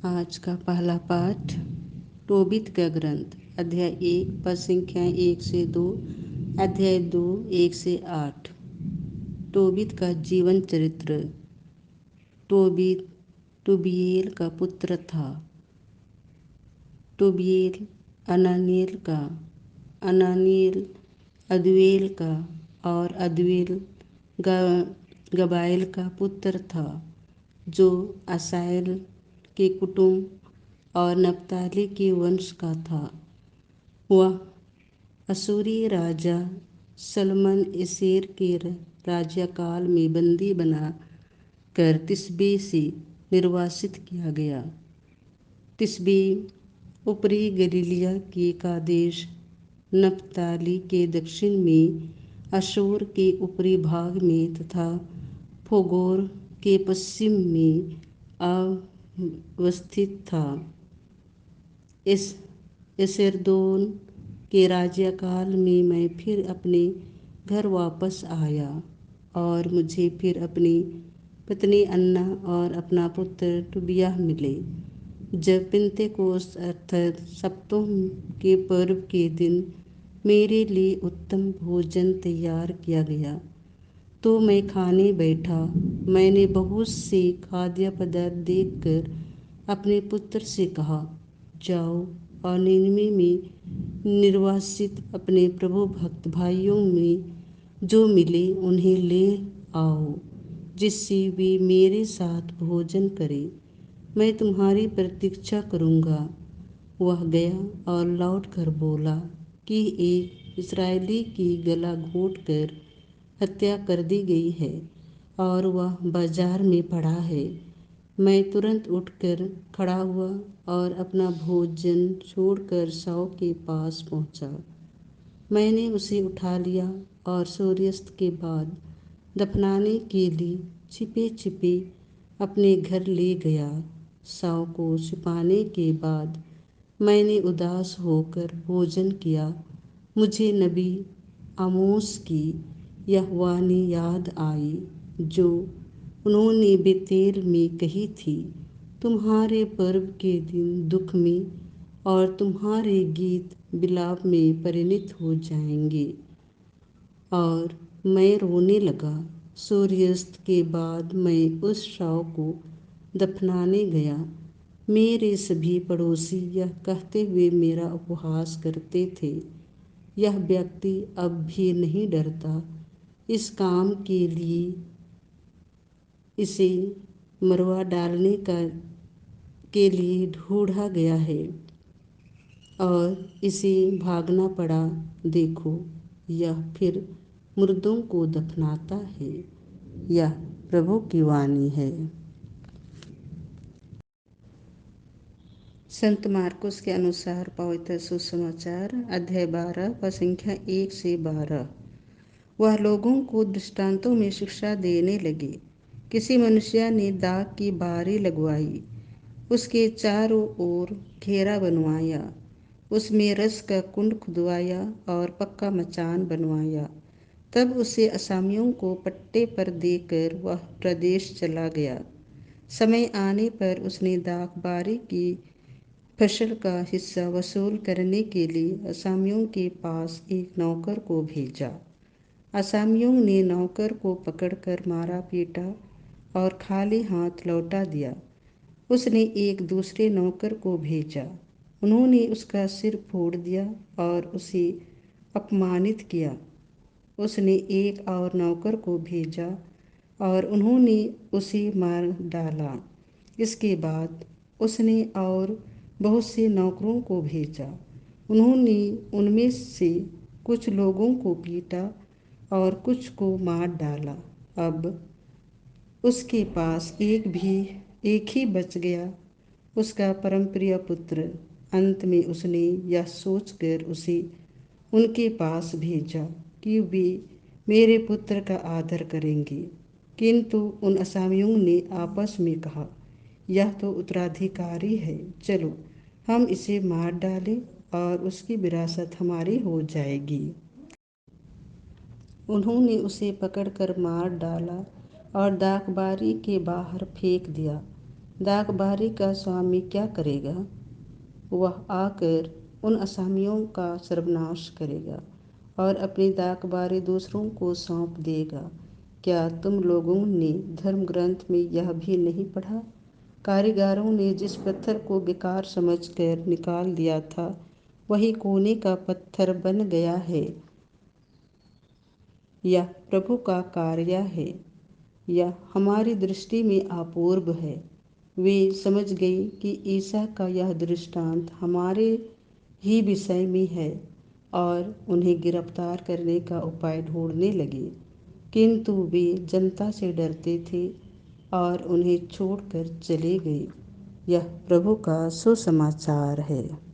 आज का पहला पाठ टोबित का ग्रंथ अध्याय 1 पद संख्या 1 से 2, अध्याय 2 1 से 8। टोबित का जीवन चरित्र। टोबित टुबिएल का पुत्र था। टुबिएल अनानिएल का, अनानिएल अदुएल का और अदुएल गबाएल का पुत्र था, जो असाएल के कुटुंब और नप्ताली के वंश का था। वह असूरी राजा सलमन एसेर के राज्यकाल में बंदी बना कर तिस्बे से निर्वासित किया गया। तिस्बे ऊपरी गलीलिया के कादेश नप्ताली के दक्षिण में, अशूर के ऊपरी भाग में तथा फोगोर के पश्चिम में अवस्थित था। इस एसेरदोन के राज्यकाल में मैं फिर अपने घर वापस आया और मुझे फिर अपनी पत्नी अन्ना और अपना पुत्र टुबियाह मिले। जब पिन्तेकोस्त अर्थात सप्तों के पर्व के दिन मेरे लिए उत्तम भोजन तैयार किया गया, तो मैं खाने बैठा। मैंने बहुत से खाद्य पदार्थ देखकर अपने पुत्र से कहा, जाओ और निनवे में निर्वासित अपने प्रभु भक्त भाइयों में जो मिले उन्हें ले आओ, जिससे वे मेरे साथ भोजन करें। मैं तुम्हारी प्रतीक्षा करूँगा। वह गया और लौट कर बोला कि एक इस्राएली की गला घोंट कर हत्या कर दी गई है और वह बाजार में पड़ा है। मैं तुरंत उठकर खड़ा हुआ और अपना भोजन छोड़कर शव के पास पहुंचा। मैंने उसे उठा लिया और सूर्यास्त के बाद दफनाने के लिए छिपे छिपे अपने घर ले गया। शव को छिपाने के बाद मैंने उदास होकर भोजन किया। मुझे नबी आमोस की यह वाणी याद आई, जो उन्होंने बेतेल में कही थी, तुम्हारे पर्व के दिन दुख में और तुम्हारे गीत विलाप में परिणत हो जाएंगे। और मैं रोने लगा। सूर्यास्त के बाद मैं उस शव को दफनाने गया। मेरे सभी पड़ोसी यह कहते हुए मेरा उपहास करते थे, यह व्यक्ति अब भी नहीं डरता। इस काम के लिए इसे मरवा डालने के लिए ढूंढा गया है और इसे भागना पड़ा। देखो, यह फिर मुर्दों को दफनाता है। यह प्रभु की वाणी है। संत मार्कुस के अनुसार पवित्र सुसमाचार अध्याय 12 पद संख्या 1 से 12। वह लोगों को दृष्टांतों में शिक्षा देने लगे। किसी मनुष्य ने दाख की बारी लगवाई, उसके चारों ओर घेरा बनवाया, उसमें रस का कुंड खुदवाया और पक्का मचान बनवाया। तब उसे असामियों को पट्टे पर देकर वह प्रदेश चला गया। समय आने पर उसने दाख बारी की फसल का हिस्सा वसूल करने के लिए असामियों के पास एक नौकर को भेजा। असामियों ने नौकर को पकड़कर मारा पीटा और खाली हाथ लौटा दिया। उसने एक दूसरे नौकर को भेजा। उन्होंने उसका सिर फोड़ दिया और उसे अपमानित किया। उसने एक और नौकर को भेजा और उन्होंने उसे मार डाला। इसके बाद उसने और बहुत से नौकरों को भेजा। उन्होंने उनमें से कुछ लोगों को पीटा और कुछ को मार डाला। अब उसके पास एक ही बच गया, उसका परमप्रिय पुत्र। अंत में उसने यह सोचकर उसे उनके पास भेजा कि वे मेरे पुत्र का आदर करेंगे। किंतु उन असामियों ने आपस में कहा, यह तो उत्तराधिकारी है, चलो हम इसे मार डालें और उसकी विरासत हमारी हो जाएगी। उन्होंने उसे पकड़कर मार डाला और दाखबारी के बाहर फेंक दिया। दाखबारी का स्वामी क्या करेगा? वह आकर उन असामियों का सर्वनाश करेगा और अपनी दाखबारी दूसरों को सौंप देगा। क्या तुम लोगों ने धर्म ग्रंथ में यह भी नहीं पढ़ा? कारीगरों ने जिस पत्थर को बेकार समझकर निकाल दिया था, वही कोने का पत्थर बन गया है। यह प्रभु का कार्य है। यह हमारी दृष्टि में अपूर्व है। वे समझ गए कि ईसा का यह दृष्टांत हमारे ही विषय में है और उन्हें गिरफ्तार करने का उपाय ढूंढने लगे, किंतु वे जनता से डरते थे और उन्हें छोड़कर चले गए। यह प्रभु का सुसमाचार है।